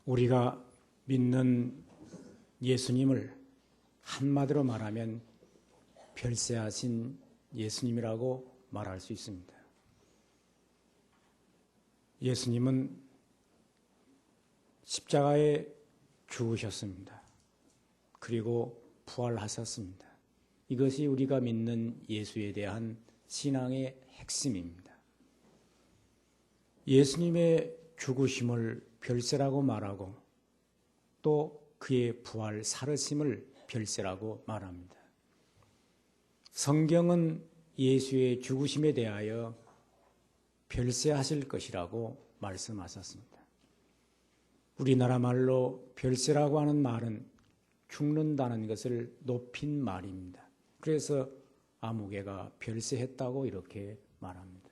우리가 믿는 예수님을 한마디로 말하면 별세하신 예수님이라고 말할 수 있습니다. 예수님은 십자가에 죽으셨습니다. 그리고 부활하셨습니다. 이것이 우리가 믿는 예수에 대한 신앙의 핵심입니다. 예수님의 죽으심을 별세라고 말하고 또 그의 부활 살으심을 별세라고 말합니다. 성경은 예수의 죽으심에 대하여 별세하실 것이라고 말씀하셨습니다. 우리나라 말로 별세라고 하는 말은 죽는다는 것을 높인 말입니다. 그래서 아무개가 별세했다고 이렇게 말합니다.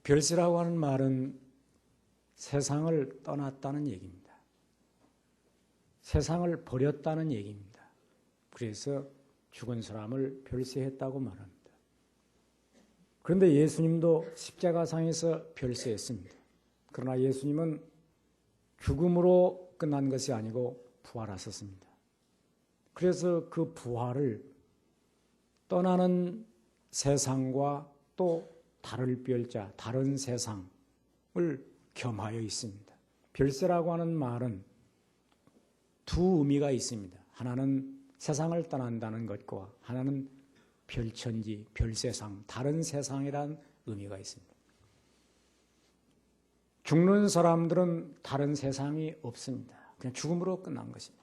별세라고 하는 말은 세상을 떠났다는 얘기입니다. 세상을 버렸다는 얘기입니다. 그래서 죽은 사람을 별세했다고 말합니다. 그런데 예수님도 십자가상에서 별세했습니다. 그러나 예수님은 죽음으로 끝난 것이 아니고 부활하셨습니다. 그래서 그 부활을 떠나는 세상과 또 다를 별자, 다른 세상을 겸하여 있습니다. 별세라고 하는 말은 두 의미가 있습니다. 하나는 세상을 떠난다는 것과 하나는 별천지, 별세상, 다른 세상이라는 의미가 있습니다. 죽는 사람들은 다른 세상이 없습니다. 그냥 죽음으로 끝난 것입니다.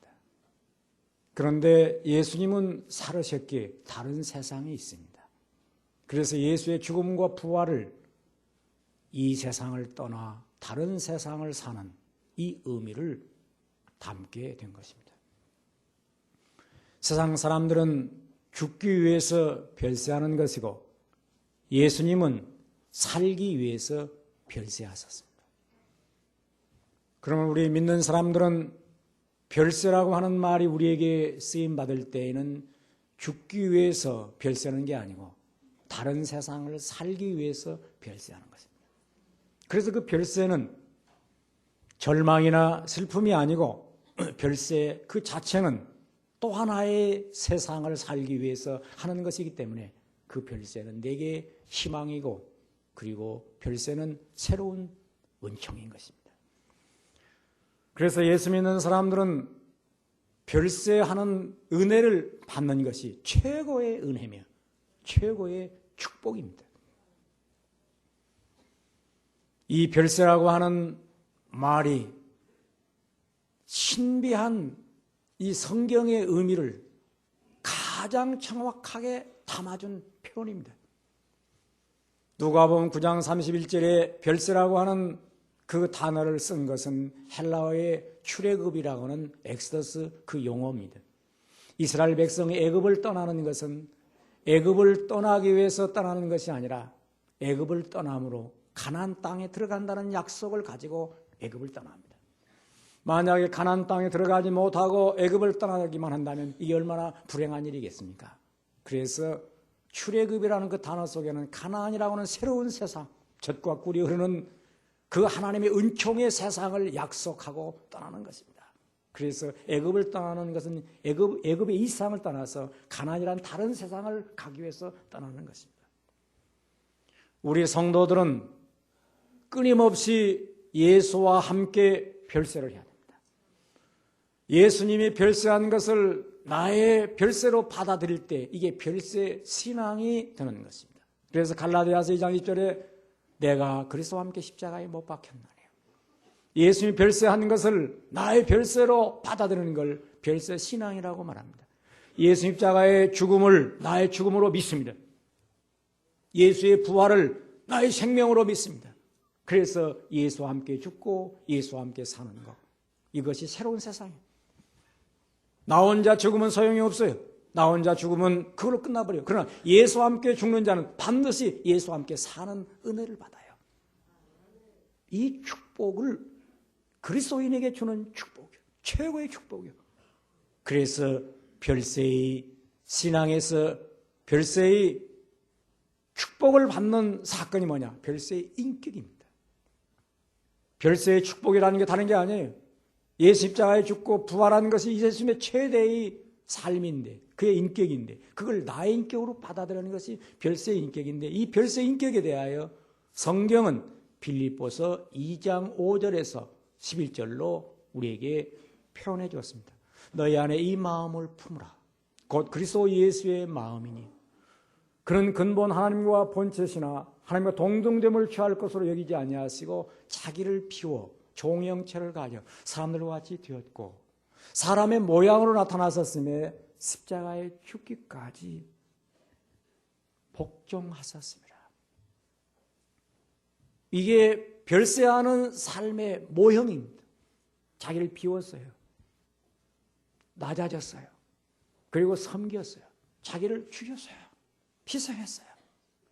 그런데 예수님은 살으셨기에 다른 세상이 있습니다. 그래서 예수의 죽음과 부활을 이 세상을 떠나 다른 세상을 사는 이 의미를 담게 된 것입니다. 세상 사람들은 죽기 위해서 별세하는 것이고 예수님은 살기 위해서 별세하셨습니다. 그러면 우리 믿는 사람들은 별세라고 하는 말이 우리에게 쓰임받을 때에는 죽기 위해서 별세하는 게 아니고 다른 세상을 살기 위해서 별세하는 것입니다. 그래서 그 별세는 절망이나 슬픔이 아니고 별세 그 자체는 또 하나의 세상을 살기 위해서 하는 것이기 때문에 그 별세는 내게 희망이고 그리고 별세는 새로운 은총인 것입니다. 그래서 예수 믿는 사람들은 별세하는 은혜를 받는 것이 최고의 은혜며 최고의 축복입니다. 이 별세라고 하는 말이 신비한 이 성경의 의미를 가장 정확하게 담아준 표현입니다. 누가복음 9장 31절에 별세라고 하는 그 단어를 쓴 것은 헬라어의 출애굽이라고 하는 엑스더스 그 용어입니다. 이스라엘 백성이 애굽을 떠나는 것은 애굽을 떠나기 위해서 떠나는 것이 아니라 애굽을 떠남으로 가나안 땅에 들어간다는 약속을 가지고 애굽을 떠납니다. 만약에 가나안 땅에 들어가지 못하고 애굽을 떠나기만 한다면 이게 얼마나 불행한 일이겠습니까? 그래서 출애굽이라는 그 단어 속에는 가나안이라고 하는 새로운 세상, 젖과 꿀이 흐르는 그 하나님의 은총의 세상을 약속하고 떠나는 것입니다. 그래서 애굽을 떠나는 것은 애굽의 이 세상을 떠나서 가나안이라는 다른 세상을 가기 위해서 떠나는 것입니다. 우리 성도들은 끊임없이 예수와 함께 별세를 해야 됩니다. 예수님이 별세한 것을 나의 별세로 받아들일 때 이게 별세 신앙이 되는 것입니다. 그래서 갈라디아서 2장 2절에 내가 그리스도와 함께 십자가에 못 박혔나니 예수님이 별세한 것을 나의 별세로 받아들이는 걸 별세 신앙이라고 말합니다. 예수 십자가의 죽음을 나의 죽음으로 믿습니다. 예수의 부활을 나의 생명으로 믿습니다. 그래서 예수와 함께 죽고 예수와 함께 사는 것, 이것이 새로운 세상이에요. 나 혼자 죽으면 소용이 없어요. 나 혼자 죽으면 그걸로 끝나버려요. 그러나 예수와 함께 죽는 자는 반드시 예수와 함께 사는 은혜를 받아요. 이 축복을 그리스도인에게 주는 축복이요, 최고의 축복이요. 그래서 별세의 신앙에서 별세의 축복을 받는 사건이 뭐냐? 별세의 인격입니다. 별세의 축복이라는 게 다른 게 아니에요. 예수 십자가에 죽고 부활하는 것이 예수님의 최대의 삶인데, 그의 인격인데, 그걸 나의 인격으로 받아들이는 것이 별세의 인격인데, 이 별세의 인격에 대하여 성경은 빌립보서 2장 5절에서 11절로 우리에게 표현해 주었습니다. 너희 안에 이 마음을 품으라. 곧 그리스도 예수의 마음이니 그는 근본 하나님과 본체시나 하나님과 동등됨을 취할 것으로 여기지 아니하시고 자기를 비워 종의 형체를 가져 사람들과 같이 되었고 사람의 모양으로 나타나셨음에 십자가에 죽기까지 복종하셨습니다. 이게 별세하는 삶의 모형입니다. 자기를 비웠어요. 낮아졌어요. 그리고 섬겼어요. 자기를 죽였어요. 희생했어요.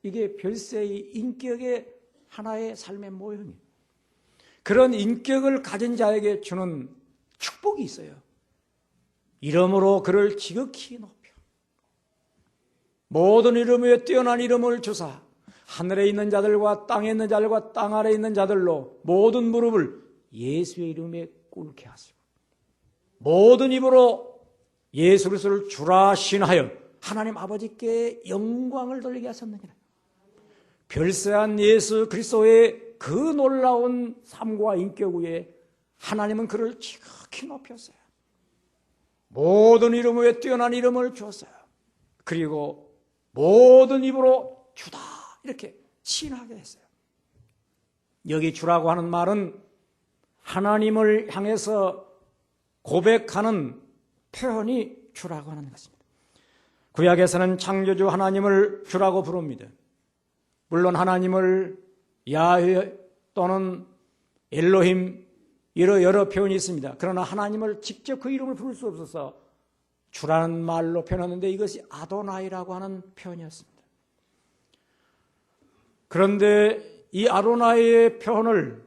이게 별세의 인격의 하나의 삶의 모형이에요. 그런 인격을 가진 자에게 주는 축복이 있어요. 이름으로 그를 지극히 높여 모든 이름 위에 뛰어난 이름을 주사 하늘에 있는 자들과 땅에 있는 자들과 땅 아래에 있는 자들로 모든 무릎을 예수의 이름에 꿇게 하시고 모든 입으로 예수 그리스도를 주라 신하여 하나님 아버지께 영광을 돌리게 하셨느니라. 별세한 예수 그리스도의 그 놀라운 삶과 인격 위에 하나님은 그를 지극히 높였어요. 모든 이름 위에 뛰어난 이름을 주었어요. 그리고 모든 입으로 주다 이렇게 신하게 했어요. 여기 주라고 하는 말은 하나님을 향해서 고백하는 표현이 주라고 하는 것입니다. 구약에서는 창조주 하나님을 주라고 부릅니다. 물론 하나님을 야훼 또는 엘로힘 여러 표현이 있습니다. 그러나 하나님을 직접 그 이름을 부를 수 없어서 주라는 말로 표현했는데 이것이 아도나이라고 하는 표현이었습니다. 그런데 이 아도나이의 표현을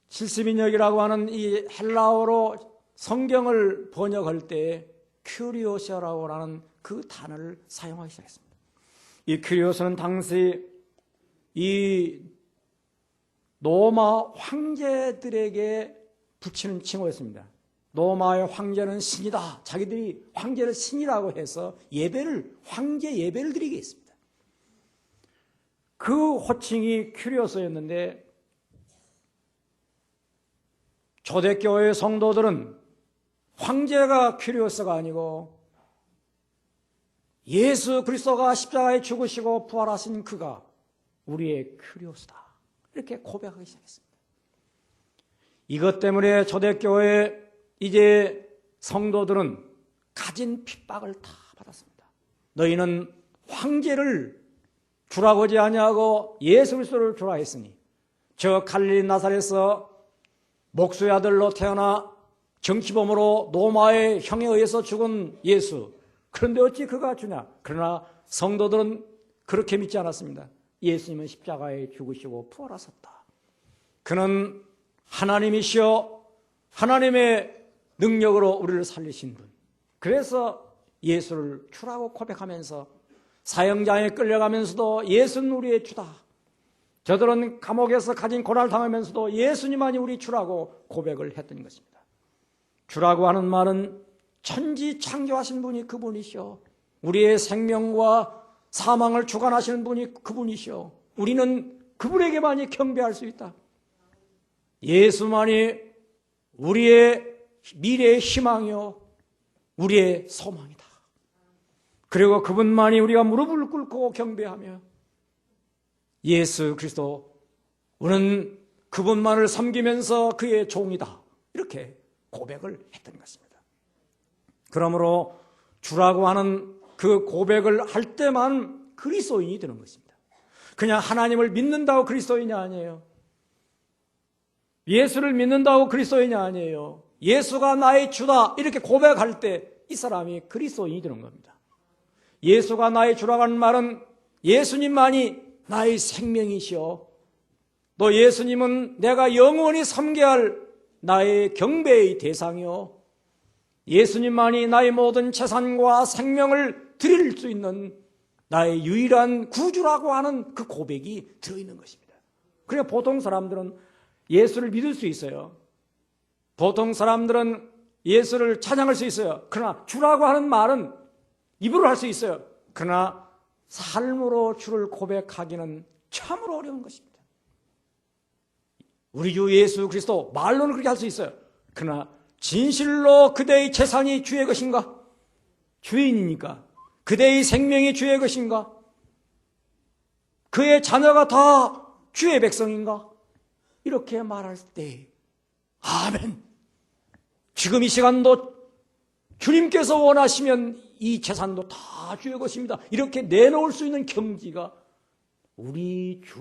70인역이라고 하는 이 헬라어로 성경을 번역할 때 큐리오시아라고 하는 그 단어를 사용하기 시작했습니다. 이 큐리오스는 당시 이 로마 황제들에게 붙이는 칭호였습니다. 로마의 황제는 신이다. 자기들이 황제를 신이라고 해서 황제 예배를 드리게 했습니다. 그 호칭이 큐리오스였는데 초대교회 성도들은 황제가 큐리오스가 아니고 예수 그리스도가 십자가에 죽으시고 부활하신 그가 우리의 큐리오스다. 이렇게 고백하기 시작했습니다. 이것 때문에 초대교회 이제 성도들은 가진 핍박을 다 받았습니다. 너희는 황제를 주라고 하지 아니하고 예수 그리스도를 주라 했으니 저 갈릴리 나사렛에서 목수의 아들로 태어나 정치범으로 로마의 형에 의해서 죽은 예수. 그런데 어찌 그가 주냐? 그러나 성도들은 그렇게 믿지 않았습니다. 예수님은 십자가에 죽으시고 부활하셨다. 그는 하나님이시여 하나님의 능력으로 우리를 살리신 분. 그래서 예수를 주라고 고백하면서 사형장에 끌려가면서도 예수는 우리의 주다. 저들은 감옥에서 가진 고난을 당하면서도 예수님만이 우리 주라고 고백을 했던 것입니다. 주라고 하는 말은 천지 창조하신 분이 그분이시오. 우리의 생명과 사망을 주관하시는 분이 그분이시오. 우리는 그분에게만이 경배할 수 있다. 예수만이 우리의 미래의 희망이요 우리의 소망이다. 그리고 그분만이 우리가 무릎을 꿇고 경배하며 예수 그리스도 우리는 그분만을 섬기면서 그의 종이다. 이렇게 고백을 했던 것입니다. 그러므로 주라고 하는 그 고백을 할 때만 그리스도인이 되는 것입니다. 그냥 하나님을 믿는다고 그리스도인이 아니에요. 예수를 믿는다고 그리스도인이 아니에요. 예수가 나의 주다 이렇게 고백할 때 이 사람이 그리스도인이 되는 겁니다. 예수가 나의 주라고 하는 말은 예수님만이 나의 생명이시오. 또 예수님은 내가 영원히 섬겨야 할 나의 경배의 대상이요. 예수님만이 나의 모든 재산과 생명을 드릴 수 있는 나의 유일한 구주라고 하는 그 고백이 들어있는 것입니다. 그러니까 보통 사람들은 예수를 믿을 수 있어요. 보통 사람들은 예수를 찬양할 수 있어요. 그러나 주라고 하는 말은 입으로 할 수 있어요. 그러나 삶으로 주를 고백하기는 참으로 어려운 것입니다. 우리 주 예수 그리스도 말로는 그렇게 할 수 있어요. 그러나 진실로 그대의 재산이 주의 것인가? 주인이니까. 그대의 생명이 주의 것인가? 그의 자녀가 다 주의 백성인가? 이렇게 말할 때 아멘. 지금 이 시간도 주님께서 원하시면 이 재산도 다 주의 것입니다. 이렇게 내놓을 수 있는 경지가 우리 주,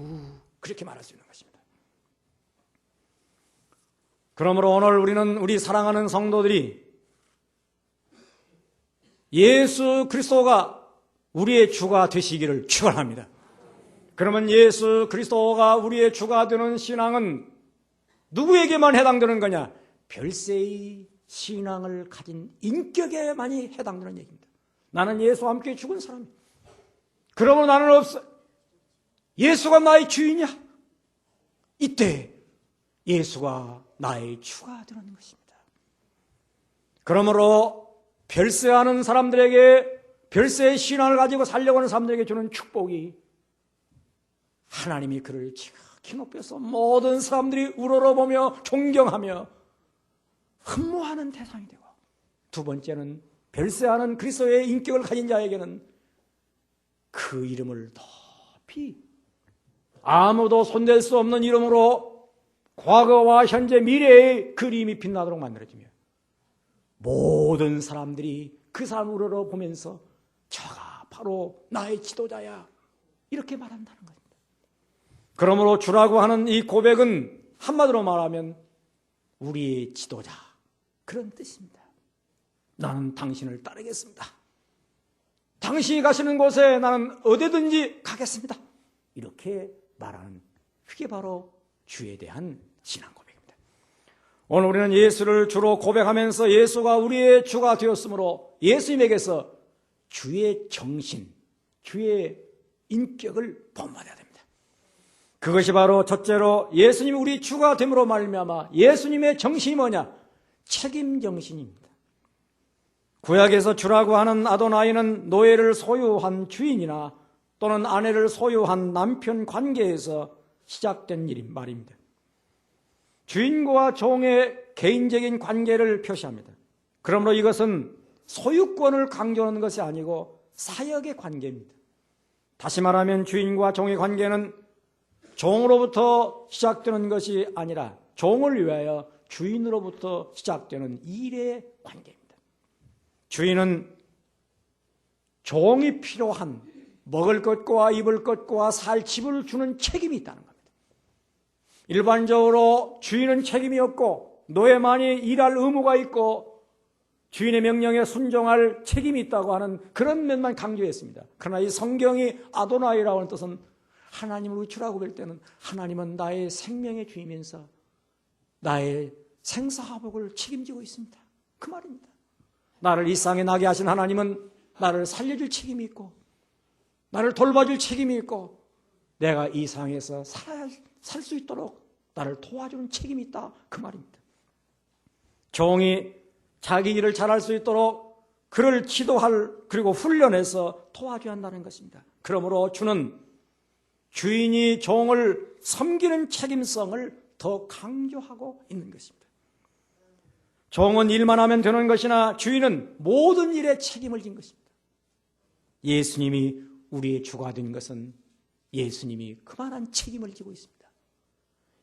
그렇게 말할 수 있는 것입니다. 그러므로 오늘 우리는 우리 사랑하는 성도들이 예수 그리스도가 우리의 주가 되시기를 축원합니다. 그러면 예수 그리스도가 우리의 주가 되는 신앙은 누구에게만 해당되는 거냐? 별세의 신앙을 가진 인격에만이 해당되는 얘기입니다. 나는 예수와 함께 죽은 사람이야. 그러므로 나는 없어. 예수가 나의 주인이야. 이때 예수가 나의 주가 되는 것입니다. 그러므로 별세하는 사람들에게, 별세의 신앙을 가지고 살려고 하는 사람들에게 주는 축복이, 하나님이 그를 지극히 높여서 모든 사람들이 우러러보며 존경하며 흠모하는 대상이 되고, 두 번째는 별세하는 그리스도의 인격을 가진 자에게는 그 이름을 높이, 아무도 손댈 수 없는 이름으로 과거와 현재 미래의 그림이 빛나도록 만들어지며 모든 사람들이 그 사람을 우러러보면서 저가 바로 나의 지도자야, 이렇게 말한다는 겁니다. 그러므로 주라고 하는 이 고백은 한마디로 말하면 우리의 지도자, 그런 뜻입니다. 나는 당신을 따르겠습니다. 당신이 가시는 곳에 나는 어디든지 가겠습니다. 이렇게 말하는, 그게 바로 주에 대한 신앙 고백입니다. 오늘 우리는 예수를 주로 고백하면서 예수가 우리의 주가 되었으므로 예수님에게서 주의 정신, 주의 인격을 본받아야 됩니다. 그것이 바로 첫째로 예수님이 우리 주가 됨으로 말미암아 예수님의 정신이 뭐냐? 책임 정신입니다. 구약에서 주라고 하는 아도나이는 노예를 소유한 주인이나 또는 아내를 소유한 남편 관계에서 시작된 말입니다. 주인과 종의 개인적인 관계를 표시합니다. 그러므로 이것은 소유권을 강조하는 것이 아니고 사역의 관계입니다. 다시 말하면 주인과 종의 관계는 종으로부터 시작되는 것이 아니라 종을 위하여 주인으로부터 시작되는 일의 관계입니다. 주인은 종이 필요한 먹을 것과 입을 것과 살 집을 주는 책임이 있다는 겁니다. 일반적으로 주인은 책임이 없고 노예만이 일할 의무가 있고 주인의 명령에 순종할 책임이 있다고 하는 그런 면만 강조했습니다. 그러나 이 성경이 아도나이라고 하는 뜻은 하나님을 주라고 볼 때는 하나님은 나의 생명의 주이면서 나의 생사화복을 책임지고 있습니다. 그 말입니다. 나를 이 땅에 나게 하신 하나님은 나를 살려줄 책임이 있고 나를 돌봐줄 책임이 있고 내가 이 세상에서 살 수 있도록 나를 도와주는 책임이 있다, 그 말입니다. 종이 자기 일을 잘할 수 있도록 그를 지도할, 그리고 훈련해서 도와줘야 한다는 것입니다. 그러므로 주는 주인이 종을 섬기는 책임성을 더 강조하고 있는 것입니다. 종은 일만 하면 되는 것이나 주인은 모든 일에 책임을 진 것입니다. 예수님이 우리의 주가 된 것은 예수님이 그만한 책임을 지고 있습니다.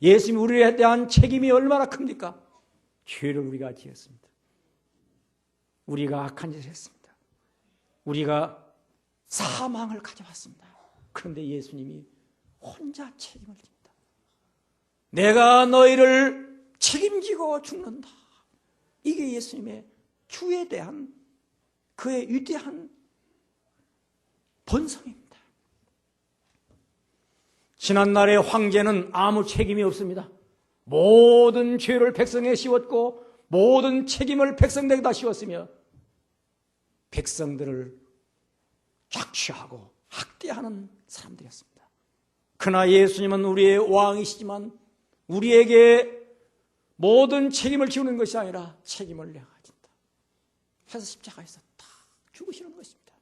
예수님이 우리에 대한 책임이 얼마나 큽니까? 죄를 우리가 지었습니다. 우리가 악한 짓을 했습니다. 우리가 사망을 가져왔습니다. 그런데 예수님이 혼자 책임을 집니다. 내가 너희를 책임지고 죽는다. 이게 예수님의 주에 대한 그의 위대한 본성입니다. 지난날의 황제는 아무 책임이 없습니다. 모든 죄를 백성에 씌웠고 모든 책임을 백성들에게다 씌웠으며 백성들을 착취하고 학대하는 사람들이었습니다. 그러나 예수님은 우리의 왕이시지만 우리에게 모든 책임을 지우는 것이 아니라 책임을 내가 진다 해서 십자가에서 다 죽으시는 것입니다.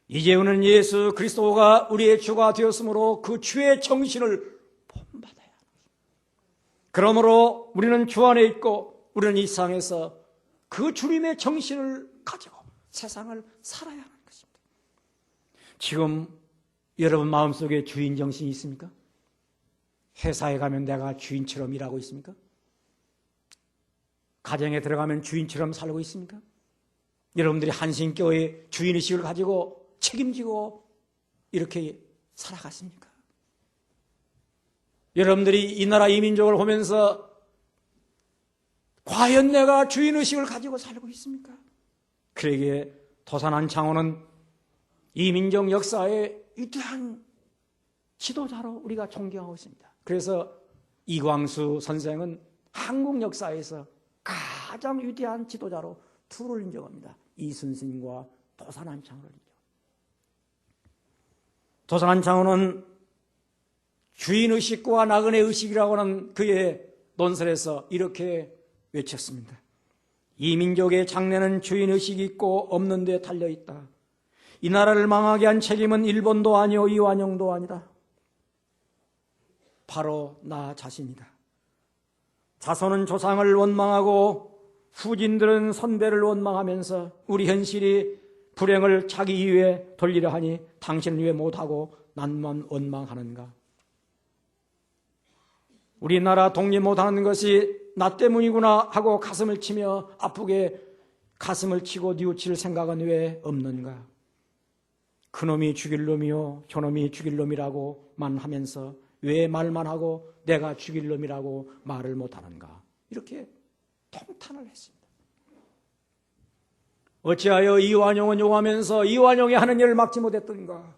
이제는 예수 그리스도가 우리의 주가 되었으므로 그 주의 정신을 본받아야 합니다. 그러므로 우리는 주 안에 있고 우리는 이 세상에서 그 주님의 정신을 가지고 세상을 살아야 하는 것입니다. 지금 여러분 마음속에 주인 정신이 있습니까? 회사에 가면 내가 주인처럼 일하고 있습니까? 가정에 들어가면 주인처럼 살고 있습니까? 여러분들이 한신교회의 주인의식을 가지고 책임지고 이렇게 살아갔습니까? 여러분들이 이 나라 이 민족을 보면서 과연 내가 주인의식을 가지고 살고 있습니까? 그러기에 도산한 창호는 이 민족 역사의 위대한 지도자로 우리가 존경하고 있습니다. 그래서 이광수 선생은 한국 역사에서 가장 위대한 지도자로 둘을 인정합니다. 이순신과 도산한 창호를 인정합니다. 도산한 창호는 주인의식과 나그네 의식이라고 하는 그의 논설에서 이렇게 외쳤습니다. 이 민족의 장래는 주인의식이 있고 없는 데 달려있다. 이 나라를 망하게 한 책임은 일본도 아니오 이완용도 아니다. 바로 나 자신이다. 자손은 조상을 원망하고 후진들은 선배를 원망하면서 우리 현실이 불행을 자기 이유에 돌리려 하니 당신은 왜 못하고 난만 원망하는가? 우리나라 독립 못하는 것이 나 때문이구나 하고 가슴을 치며 아프게 가슴을 치고 뉘우칠 생각은 왜 없는가? 그놈이 죽일 놈이요 저놈이 죽일 놈이라고만 하면서 왜 말만 하고 내가 죽일 놈이라고 말을 못하는가? 이렇게 통탄을 했습니다. 어찌하여 이완용은 용하면서 이완용이 하는 일을 막지 못했던가?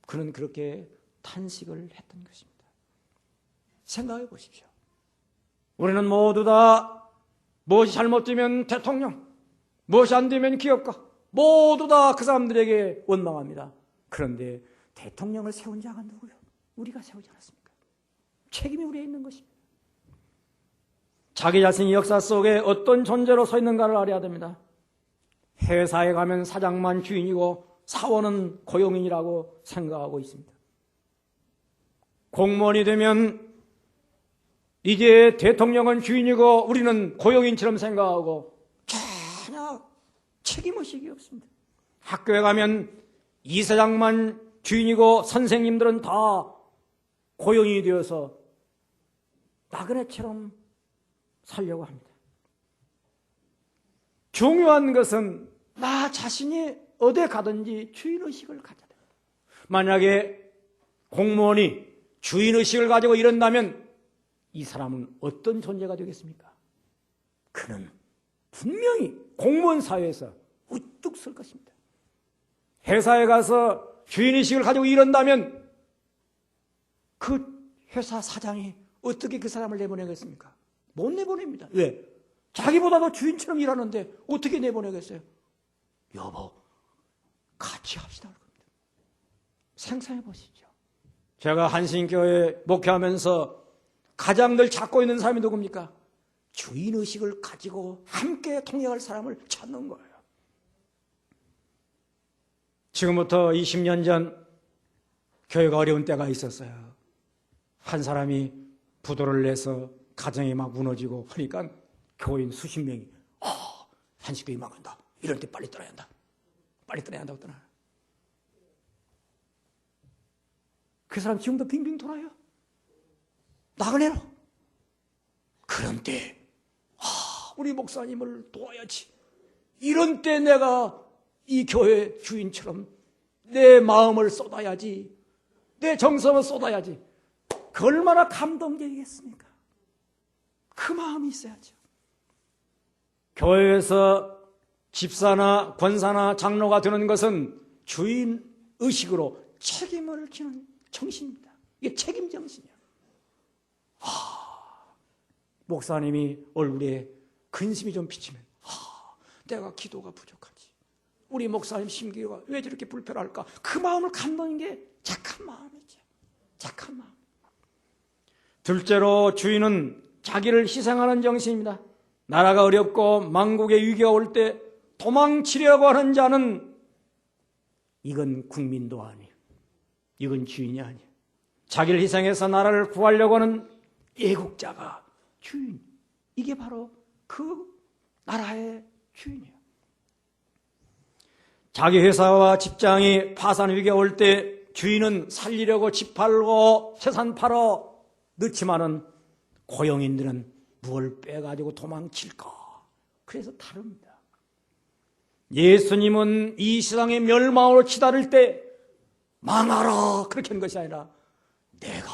그는 그렇게 탄식을 했던 것입니다. 생각해 보십시오. 우리는 모두 다 무엇이 잘못되면 대통령, 무엇이 안 되면 기업가, 모두 다 그 사람들에게 원망합니다. 그런데 대통령을 세운 자가 누구요? 우리가 세우지 않았습니까? 책임이 우리에 있는 것입니다. 자기 자신이 역사 속에 어떤 존재로 서 있는가를 알아야 됩니다. 회사에 가면 사장만 주인이고 사원은 고용인이라고 생각하고 있습니다. 공무원이 되면 이제 대통령은 주인이고 우리는 고용인처럼 생각하고 전혀 책임의식이 없습니다. 학교에 가면 이사장만 주인이고 선생님들은 다 고용인이 되어서 나그네처럼 살려고 합니다. 중요한 것은 나 자신이 어디 가든지 주인의식을 가져야 됩니다. 만약에 공무원이 주인의식을 가지고 이런다면 이 사람은 어떤 존재가 되겠습니까? 그는 분명히 공무원 사회에서 우뚝 설 것입니다. 회사에 가서 주인의식을 가지고 이런다면 그 회사 사장이 어떻게 그 사람을 내보내겠습니까? 못 내보냅니다. 왜? 자기보다도 주인처럼 일하는데 어떻게 내보내겠어요? 여보, 같이 합시다. 생각해 보시죠. 제가 한신교회 목회하면서 가장 늘 찾고 있는 사람이 누굽니까? 주인의식을 가지고 함께 통역할 사람을 찾는 거예요. 지금부터 20년 전 교회가 어려운 때가 있었어요. 한 사람이 부도를 내서 가정이 막 무너지고 하니까 교인 수십 명이 한신교회 망한다. 이럴 때 빨리 떠나야 한다. 빨리 떠나야 한다고 떠나요. 그 사람 지금도 빙빙 돌아요. 나그네로. 그런 때 우리 목사님을 도와야지. 이런 때 내가 이 교회 주인처럼 내 마음을 쏟아야지. 내 정성을 쏟아야지. 그 얼마나 감동적이겠습니까? 그 마음이 있어야죠. 교회에서 집사나 권사나 장로가 되는 것은 주인의식으로 책임을 지는 정신입니다. 이게 책임 정신이에요. 목사님이 얼굴에 근심이 좀 비치면 내가 기도가 부족하지. 우리 목사님 심기가 왜 저렇게 불편할까? 그 마음을 감도는 게 착한 마음이죠. 착한 마음. 둘째로 주인은 자기를 희생하는 정신입니다. 나라가 어렵고 망국의 위기가 올 때 도망치려고 하는 자는 이건 국민도 아니에요. 이건 주인이 아니에요. 자기를 희생해서 나라를 구하려고 하는 애국자가 주인. 이게 바로 그 나라의 주인이에요. 자기 회사와 직장이 파산 위기가 올 때 주인은 살리려고 집 팔고 재산 팔어 넣지만은 고용인들은 무엇을 빼가지고 도망칠까? 그래서 다릅니다. 예수님은 이 세상의 멸망으로 치달을 때 망하라 그렇게 한 것이 아니라 내가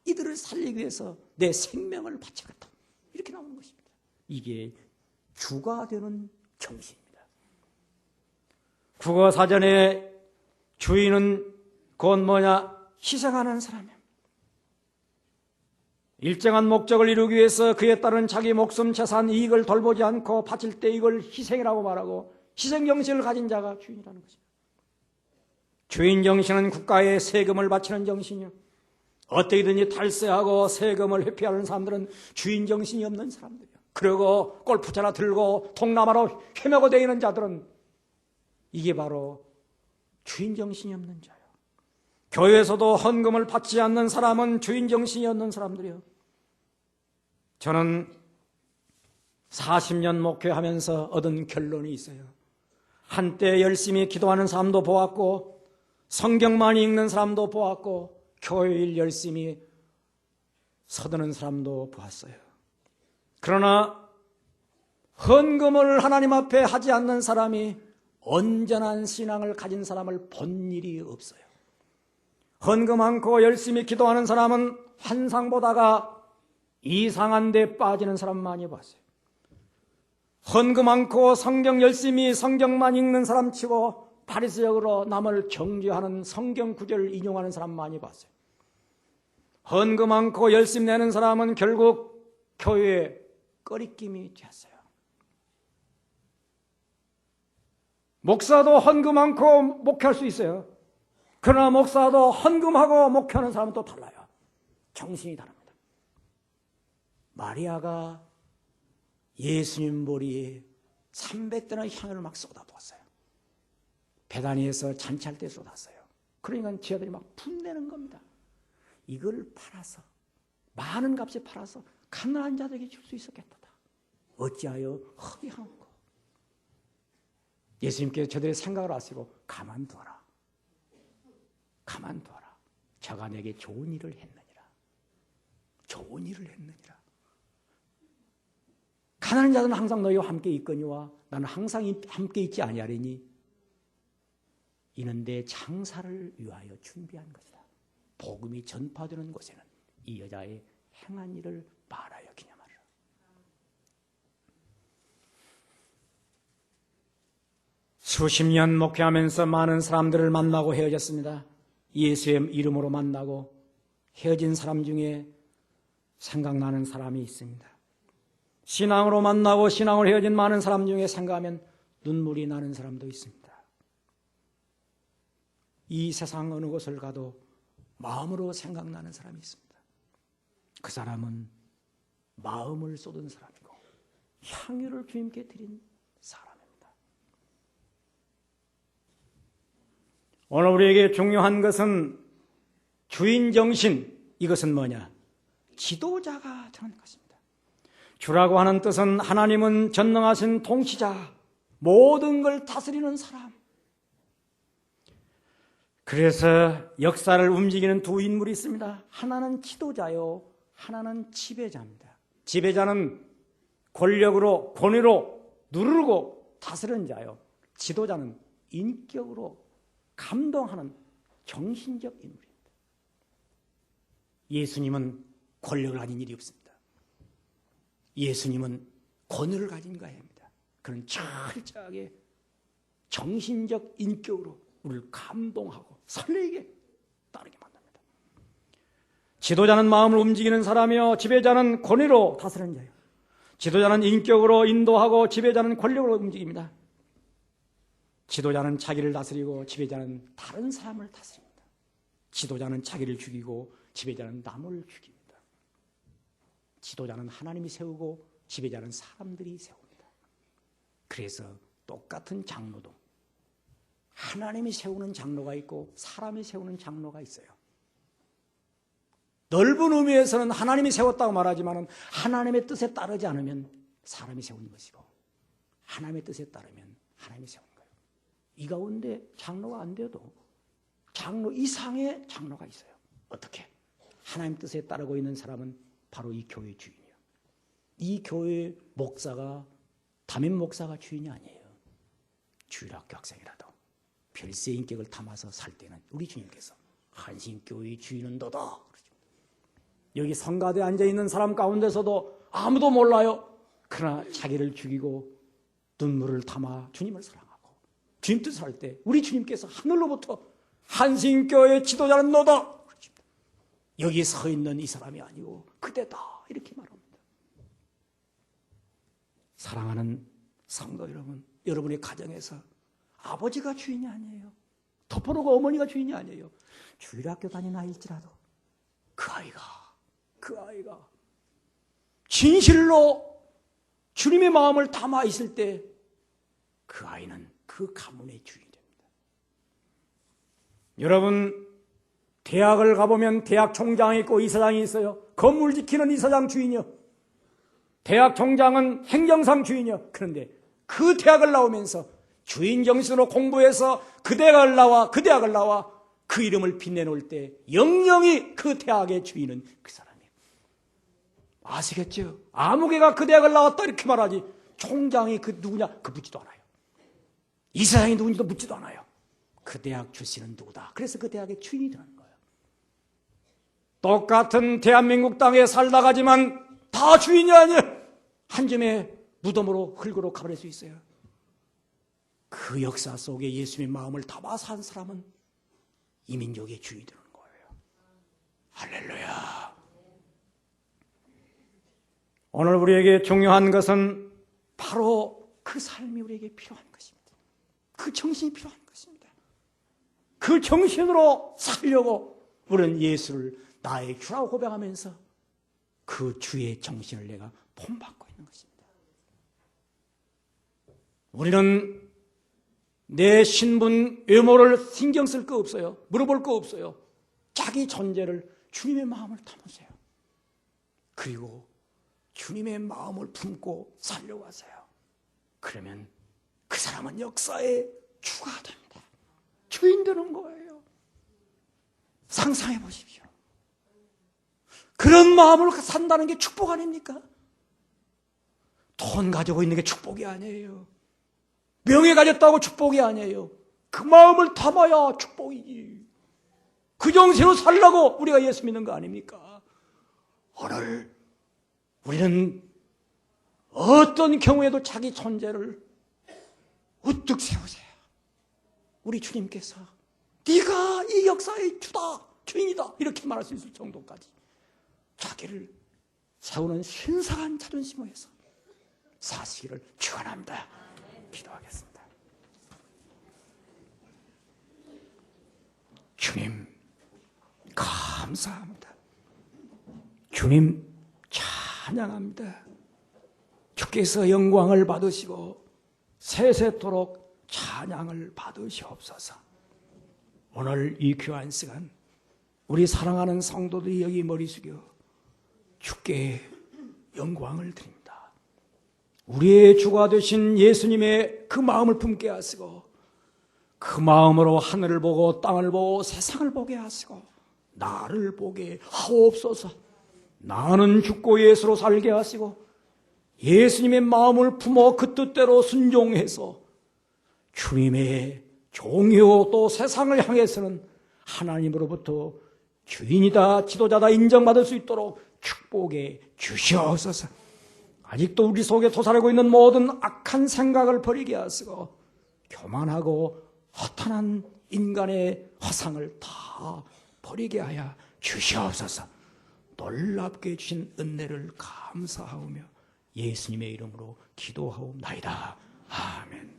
이들을 살리기 위해서 내 생명을 바치겠다 이렇게 나오는 것입니다. 이게 주가 되는 정신입니다. 국어사전에 주인은 곧 뭐냐? 희생하는 사람이에요. 일정한 목적을 이루기 위해서 그에 따른 자기 목숨, 재산, 이익을 돌보지 않고 바칠 때 이걸 희생이라고 말하고 희생정신을 가진 자가 주인이라는 것입니다. 주인 정신은 국가에 세금을 바치는 정신이요. 어떻게든지 탈세하고 세금을 회피하는 사람들은 주인 정신이 없는 사람들이요. 그리고 골프채나 들고 동남아로 헤매고 다니는 자들은 이게 바로 주인 정신이 없는 자예요. 교회에서도 헌금을 받지 않는 사람은 주인 정신이 없는 사람들이요. 저는 40년 목회하면서 얻은 결론이 있어요. 한때 열심히 기도하는 사람도 보았고 성경 많이 읽는 사람도 보았고 교회일 열심히 서두는 사람도 보았어요. 그러나 헌금을 하나님 앞에 하지 않는 사람이 온전한 신앙을 가진 사람을 본 일이 없어요. 헌금 않고 열심히 기도하는 사람은 환상 보다가 이상한 데 빠지는 사람 많이 봤어요. 헌금 않고 성경 열심히 성경만 읽는 사람 치고 바리새적으로 남을 정죄하는 성경 구절을 인용하는 사람 많이 봤어요. 헌금 않고 열심히 내는 사람은 결국 교회에 꺼리낌이 되었어요. 목사도 헌금 않고 목회할 수 있어요. 그러나 목사도 헌금하고 목회하는 사람은 또 달라요. 정신이 다릅니다. 마리아가 예수님 머리에 300대나 향유를 막 쏟아부었어요. 베다니에서 잔치할 때 쏟았어요. 그러니까 지하들이 막 분내는 겁니다. 이걸 팔아서 많은 값에 팔아서 가난한 자들에게 줄 수 있었겠다. 어찌하여 허비한 거. 예수님께서 저들의 생각을 아시고 가만두어라. 가만두어라. 저가 내게 좋은 일을 했느니라. 좋은 일을 했느니라. 가난한 자들은 항상 너희와 함께 있거니와 나는 항상 함께 있지 아니하리니 이는 내 장사를 위하여 준비한 것이다. 복음이 전파되는 곳에는 이 여자의 행한 일을 말하여 기념하리라. 수십 년 목회하면서 많은 사람들을 만나고 헤어졌습니다. 예수의 이름으로 만나고 헤어진 사람 중에 생각나는 사람이 있습니다. 신앙으로 만나고 신앙으로 헤어진 많은 사람 중에 생각하면 눈물이 나는 사람도 있습니다. 이 세상 어느 곳을 가도 마음으로 생각나는 사람이 있습니다. 그 사람은 마음을 쏟은 사람이고 향유를 주님께 드린 사람입니다. 오늘 우리에게 중요한 것은 주인 정신, 이것은 뭐냐? 지도자가 되는 것입니다. 주라고 하는 뜻은 하나님은 전능하신 통치자, 모든 걸 다스리는 사람. 그래서 역사를 움직이는 두 인물이 있습니다. 하나는 지도자요, 하나는 지배자입니다. 지배자는 권력으로, 권위로 누르고 다스리는 자요. 지도자는 인격으로 감동하는 정신적 인물입니다. 예수님은 권력을 가진 일이 없습니다. 예수님은 권위를 가진 가입니다. 그는 철저하게 정신적 인격으로 우리를 감동하고 설레게 따르게 만듭니다. 지도자는 마음을 움직이는 사람이요, 지배자는 권위로 다스리는 자예요. 지도자는 인격으로 인도하고 지배자는 권력으로 움직입니다. 지도자는 자기를 다스리고 지배자는 다른 사람을 다스립니다. 지도자는 자기를 죽이고 지배자는 남을 죽입니다. 지도자는 하나님이 세우고 지배자는 사람들이 세웁니다. 그래서 똑같은 장로도 하나님이 세우는 장로가 있고 사람이 세우는 장로가 있어요. 넓은 의미에서는 하나님이 세웠다고 말하지만 하나님의 뜻에 따르지 않으면 사람이 세우는 것이고 하나님의 뜻에 따르면 하나님이 세우는 거예요. 이 가운데 장로가 안 돼도 장로 이상의 장로가 있어요. 어떻게? 하나님 뜻에 따르고 있는 사람은 바로 이 교회의 주인이에요. 이 교회의 목사가 담임 목사가 주인이 아니에요. 주일학교 학생이라도 별세의 인격을 담아서 살 때는 우리 주님께서 한신교회의 주인은 너다. 그러죠. 여기 성가대에 앉아있는 사람 가운데서도 아무도 몰라요. 그러나 자기를 죽이고 눈물을 담아 주님을 사랑하고 주님 뜻을 할 때 우리 주님께서 하늘로부터 한신교회의 지도자는 너다. 그러죠. 여기 서 있는 이 사람이 아니고 그대다. 이렇게 말합니다. 사랑하는 성도 여러분, 여러분의 가정에서 아버지가 주인이 아니에요. 덮어놓고 어머니가 주인이 아니에요. 주일학교 다니는 아이일지라도 그 아이가 진실로 주님의 마음을 담아 있을 때 그 아이는 그 가문의 주인이 됩니다. 여러분, 대학을 가보면 대학 총장이 있고 이사장이 있어요. 건물 지키는 이사장 주인이요. 대학 총장은 행정상 주인이요. 그런데 그 대학을 나오면서 주인 정신으로 공부해서 그 대학을 나와 그 이름을 빛내놓을 때 영영이 그 대학의 주인은 그 사람이에요. 아시겠죠? 아무개가 그 대학을 나왔다 이렇게 말하지 총장이 그 누구냐 그 묻지도 않아요. 이사장이 누군지도 묻지도 않아요. 그 대학 출신은 누구다. 그래서 그 대학의 주인이 되는 거예요. 똑같은 대한민국 땅에 살다 가지만 다 주인이 아니에요. 한 점의 무덤으로 흙으로 가버릴 수 있어요. 그 역사 속에 예수님의 마음을 담아 산 사람은 이 민족의 주인이 되는 거예요. 할렐루야. 오늘 우리에게 중요한 것은 바로 그 삶이 우리에게 필요한 것입니다. 그 정신이 필요한 것입니다. 그 정신으로 살려고 우리는 예수를 나의 주라고 고백하면서 그 주의 정신을 내가 본받고 있는 것입니다. 우리는 내 신분, 외모를 신경 쓸 거 없어요. 물어볼 거 없어요. 자기 존재를 주님의 마음을 담으세요. 그리고 주님의 마음을 품고 살려고 하세요. 그러면 그 사람은 역사의 주가 됩니다. 주인 되는 거예요. 상상해 보십시오. 그런 마음으로 산다는 게 축복 아닙니까? 돈 가지고 있는 게 축복이 아니에요. 명예 가졌다고 축복이 아니에요. 그 마음을 담아야 축복이지. 그 정신으로 살라고 우리가 예수 믿는 거 아닙니까? 오늘 우리는 어떤 경우에도 자기 존재를 우뚝 세우세요. 우리 주님께서 네가 이 역사의 주다, 주인이다 이렇게 말할 수 있을 정도까지 자기를 세우는 신성한 자존심을 해서 사시기를 축원합니다. 기도하겠습니다. 주님 감사합니다. 주님 찬양합니다. 주께서 영광을 받으시고 세세토록 찬양을 받으시옵소서. 오늘 이 귀한 시간 우리 사랑하는 성도들이 여기 머리 숙여 주께 영광을 드립니다. 우리의 주가 되신 예수님의 그 마음을 품게 하시고 그 마음으로 하늘을 보고 땅을 보고 세상을 보게 하시고 나를 보게 하옵소서. 나는 죽고 예수로 살게 하시고 예수님의 마음을 품어 그 뜻대로 순종해서 주님의 종이요 또 세상을 향해서는 하나님으로부터 주인이다 지도자다 인정받을 수 있도록 축복해 주시옵소서. 아직도 우리 속에 도사리고 있는 모든 악한 생각을 버리게 하시고 교만하고 허탄한 인간의 화상을 다 버리게 하여 주시옵소서. 놀랍게 주신 은혜를 감사하오며 예수님의 이름으로 기도하옵나이다. 아멘.